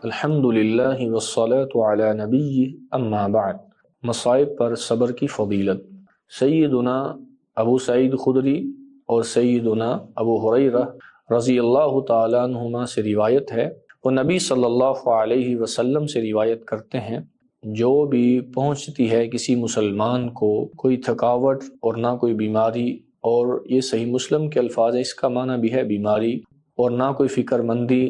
الحمدللہ والصلاة علی نبی اما بعد۔ مصائب پر صبر کی فضیلت۔ سیدنا ابو سعید خدری اور سیدنا ابو ہریرہ رضی اللہ تعالیٰ عنہما سے روایت ہے، وہ نبی صلی اللہ علیہ وسلم سے روایت کرتے ہیں، جو بھی پہنچتی ہے کسی مسلمان کو کوئی تھکاوٹ اور نہ کوئی بیماری، اور یہ صحیح مسلم کے الفاظ ہیں، اس کا معنی بھی ہے بیماری، اور نہ کوئی فکر مندی،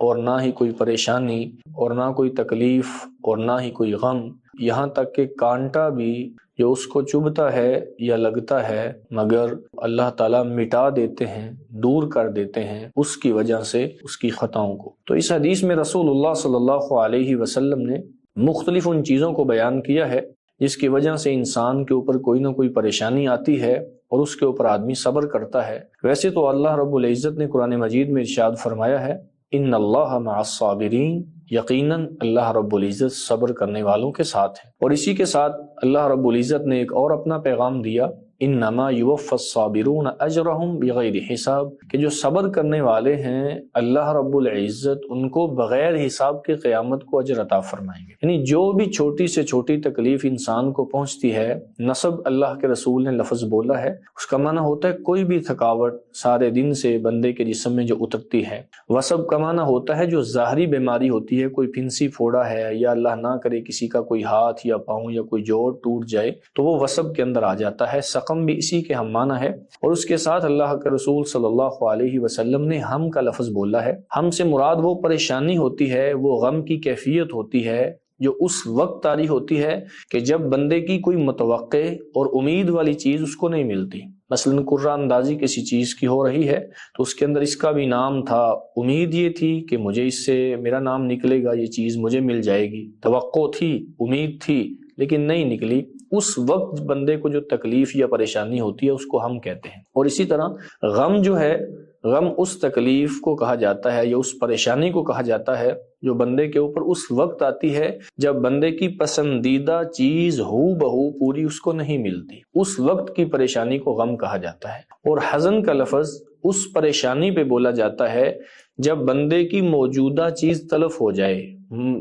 اور نہ ہی کوئی پریشانی، اور نہ کوئی تکلیف، اور نہ ہی کوئی غم، یہاں تک کہ کانٹا بھی جو اس کو چبھتا ہے یا لگتا ہے، مگر اللہ تعالیٰ مٹا دیتے ہیں، دور کر دیتے ہیں اس کی وجہ سے اس کی خطاؤں کو۔ تو اس حدیث میں رسول اللہ صلی اللہ علیہ وسلم نے مختلف ان چیزوں کو بیان کیا ہے جس کی وجہ سے انسان کے اوپر کوئی نہ کوئی پریشانی آتی ہے اور اس کے اوپر آدمی صبر کرتا ہے۔ ویسے تو اللہ رب العزت نے قرآن مجید میں ارشاد فرمایا ہے، ان اللہ مع الصابرین، یقیناً اللہ رب العزت صبر کرنے والوں کے ساتھ ہے۔ اور اسی کے ساتھ اللہ رب العزت نے ایک اور اپنا پیغام دیا، انما یوفی الصابرون اجرہم بغیر حساب، کہ جو صبر کرنے والے ہیں اللہ رب العزت ان کو بغیر حساب کے قیامت کو اجر عطا فرمائیں گے۔ یعنی جو بھی چھوٹی سے چھوٹی تکلیف انسان کو پہنچتی ہے، نصب اللہ کے رسول نے لفظ بولا ہے، اس کا معنی ہوتا ہے کوئی بھی تھکاوٹ سارے دن سے بندے کے جسم میں جو اترتی ہے۔ وصب کا معنی ہوتا ہے جو ظاہری بیماری ہوتی ہے، کوئی پھنسی پھوڑا ہے، یا اللہ نہ کرے کسی کا کوئی ہاتھ یا پاؤں یا کوئی جوڑ ٹوٹ جائے تو وہ وصب کے اندر آ جاتا ہے۔ سقم بھی اسی کے ہم معنی ہے، اور اس کے ساتھ اللہ کے رسول صلی اللہ علیہ وسلم نے ہم کا لفظ بولا ہے۔ ہم سے مراد وہ پریشانی ہوتی ہے، وہ غم کی کیفیت ہوتی ہے جو اس وقت طاری ہوتی ہے کہ جب بندے کی کوئی متوقع اور امید والی چیز اس کو نہیں ملتی۔ مثلاً قرہ اندازی کسی چیز کی ہو رہی ہے تو اس کے اندر اس کا بھی نام تھا، امید یہ تھی کہ مجھے اس سے میرا نام نکلے گا، یہ چیز مجھے مل جائے گی، توقع تھی، امید تھی، لیکن نہیں نکلی۔ اس وقت بندے کو جو تکلیف یا پریشانی ہوتی ہے اس کو ہم کہتے ہیں۔ اور اسی طرح غم جو ہے، غم اس تکلیف کو کہا جاتا ہے یا اس پریشانی کو کہا جاتا ہے جو بندے کے اوپر اس وقت آتی ہے جب بندے کی پسندیدہ چیز ہو بہو پوری اس کو نہیں ملتی، اس وقت کی پریشانی کو غم کہا جاتا ہے۔ اور حزن کا لفظ اس پریشانی پہ بولا جاتا ہے جب بندے کی موجودہ چیز تلف ہو جائے،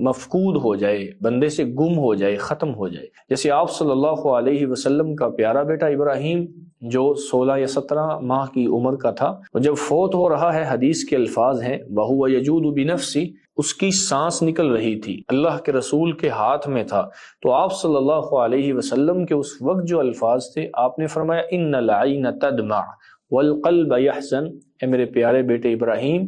مفقود ہو جائے، بندے سے گم ہو جائے، ختم ہو جائے۔ جیسے آپ صلی اللہ علیہ وسلم کا پیارا بیٹا ابراہیم جو 16 یا 17 ماہ کی عمر کا تھا، جب فوت ہو رہا ہے، حدیث کے الفاظ ہیں وَهُوَ يَجُودُ بِنَفْسِهِ، اس کی سانس نکل رہی تھی، اللہ کے رسول کے ہاتھ میں تھا، تو آپ صلی اللہ علیہ وسلم کے اس وقت جو الفاظ تھے، آپ نے فرمایا ان العین تدمع والقلب یحزن، اے میرے پیارے بیٹے ابراہیم،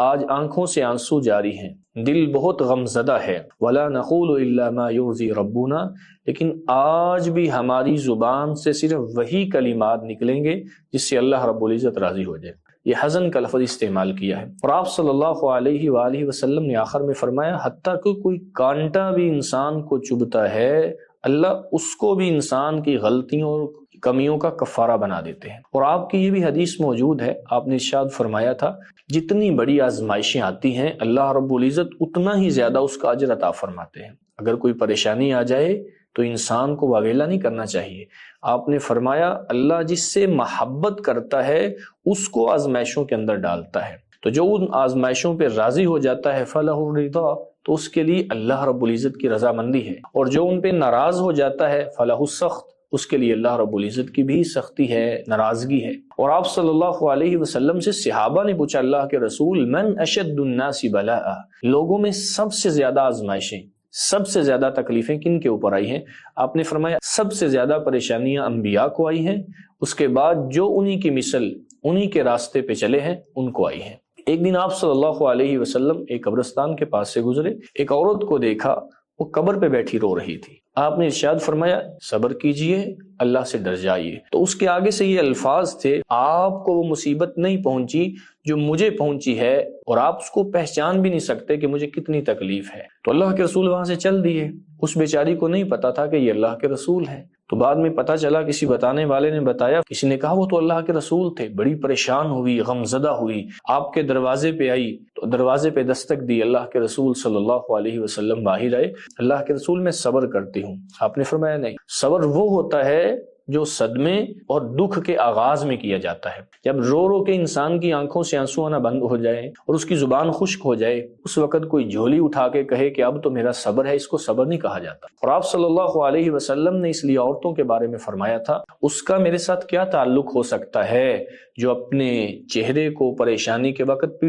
آج آنکھوں سے آنسو جاری ہیں، دل بہت غمزدہ ہے، ولا نقول الا ما یرضی ربنا، لیکن آج بھی ہماری زبان سے صرف وہی کلمات نکلیں گے جس سے اللہ رب العزت راضی ہو جائے۔ یہ حزن کا لفظ استعمال کیا ہے۔ اور آپ صلی اللہ علیہ وآلہ وسلم نے آخر میں فرمایا، حتیٰ کہ کوئی کانٹا بھی انسان کو چبھتا ہے، اللہ اس کو بھی انسان کی غلطیوں اور کمیوں کا کفارہ بنا دیتے ہیں۔ اور آپ کی یہ بھی حدیث موجود ہے، آپ نے ارشاد فرمایا تھا، جتنی بڑی آزمائشیں آتی ہیں اللہ رب العزت اتنا ہی زیادہ اس کا اجر عطا فرماتے ہیں۔ اگر کوئی پریشانی آ جائے تو انسان کو واویلا نہیں کرنا چاہیے۔ آپ نے فرمایا اللہ جس سے محبت کرتا ہے اس کو آزمائشوں کے اندر ڈالتا ہے، تو جو ان آزمائشوں پہ راضی ہو جاتا ہے فَلَهُ الرِّضَا، تو اس کے لیے اللہ رب العزت کی رضامندی ہے، اور جو ان پہ ناراض ہو جاتا ہے فَلَهُ السَّخْط، اس کے لیے اللہ رب العزت کی بھی سختی ہے، ناراضگی ہے۔ اور آپ صلی اللہ علیہ وسلم سے صحابہ نے پوچھا، اللہ کے رسول من اشد الناس بلاء، لوگوں میں سب سے زیادہ آزمائشیں، سب سے زیادہ تکلیفیں کن کے اوپر آئی ہیں؟ آپ نے فرمایا سب سے زیادہ پریشانیاں انبیاء کو آئی ہیں، اس کے بعد جو انہی کی مثل انہی کے راستے پہ چلے ہیں ان کو آئی ہیں۔ ایک دن آپ صلی اللہ علیہ وسلم ایک قبرستان کے پاس سے گزرے، ایک عورت کو دیکھا، وہ قبر پہ بیٹھی رو رہی تھی۔ آپ نے ارشاد فرمایا صبر کیجئے، اللہ سے ڈر جائیے۔ تو اس کے آگے سے یہ الفاظ تھے، آپ کو وہ مصیبت نہیں پہنچی جو مجھے پہنچی ہے، اور آپ اس کو پہچان بھی نہیں سکتے کہ مجھے کتنی تکلیف ہے۔ تو اللہ کے رسول وہاں سے چل دیے۔ اس بیچاری کو نہیں پتا تھا کہ یہ اللہ کے رسول ہیں، تو بعد میں پتا چلا، کسی بتانے والے نے بتایا، کسی نے کہا وہ تو اللہ کے رسول تھے۔ بڑی پریشان ہوئی، غمزدہ ہوئی، آپ کے دروازے پہ آئی، تو دروازے پہ دستک دی، اللہ کے رسول صلی اللہ علیہ وسلم باہر آئے۔ اللہ کے رسول میں صبر کرتی ہوں۔ آپ نے فرمایا نہیں، صبر وہ ہوتا ہے جو صدمے اور دکھ کے آغاز میں کیا جاتا ہے۔ جب رو رو کے انسان کی آنکھوں سے آنسو آنا بند ہو جائے اور اس کی زبان خشک ہو جائے، اس وقت کوئی جھولی اٹھا کے کہے کہ اب تو میرا صبر ہے، اس کو صبر نہیں کہا جاتا۔ اور آپ صلی اللہ علیہ وسلم نے اس لیے عورتوں کے بارے میں فرمایا تھا، اس کا میرے ساتھ کیا تعلق ہو سکتا ہے جو اپنے چہرے کو پریشانی کے وقت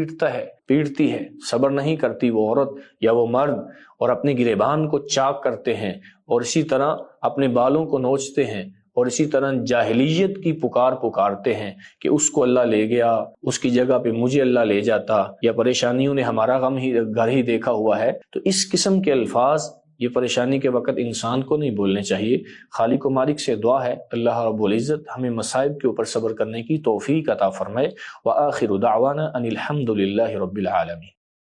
پیٹتی ہے، صبر نہیں کرتی وہ عورت یا وہ مرد، اور اپنے گریبان کو چاک کرتے ہیں اور اسی طرح اپنے بالوں کو نوچتے ہیں اور اسی طرح جاہلیت کی پکارتے ہیں کہ اس کو اللہ لے گیا، اس کی جگہ پہ مجھے اللہ لے جاتا، یا پریشانیوں نے ہمارا گھر ہی دیکھا ہوا ہے۔ تو اس قسم کے الفاظ یہ پریشانی کے وقت انسان کو نہیں بولنے چاہیے۔ خالق و مالک سے دعا ہے اللہ رب العزت ہمیں مصائب کے اوپر صبر کرنے کی توفیق عطا فرمائے۔ وآخر دعوانا ان الحمد للہ رب العالمین۔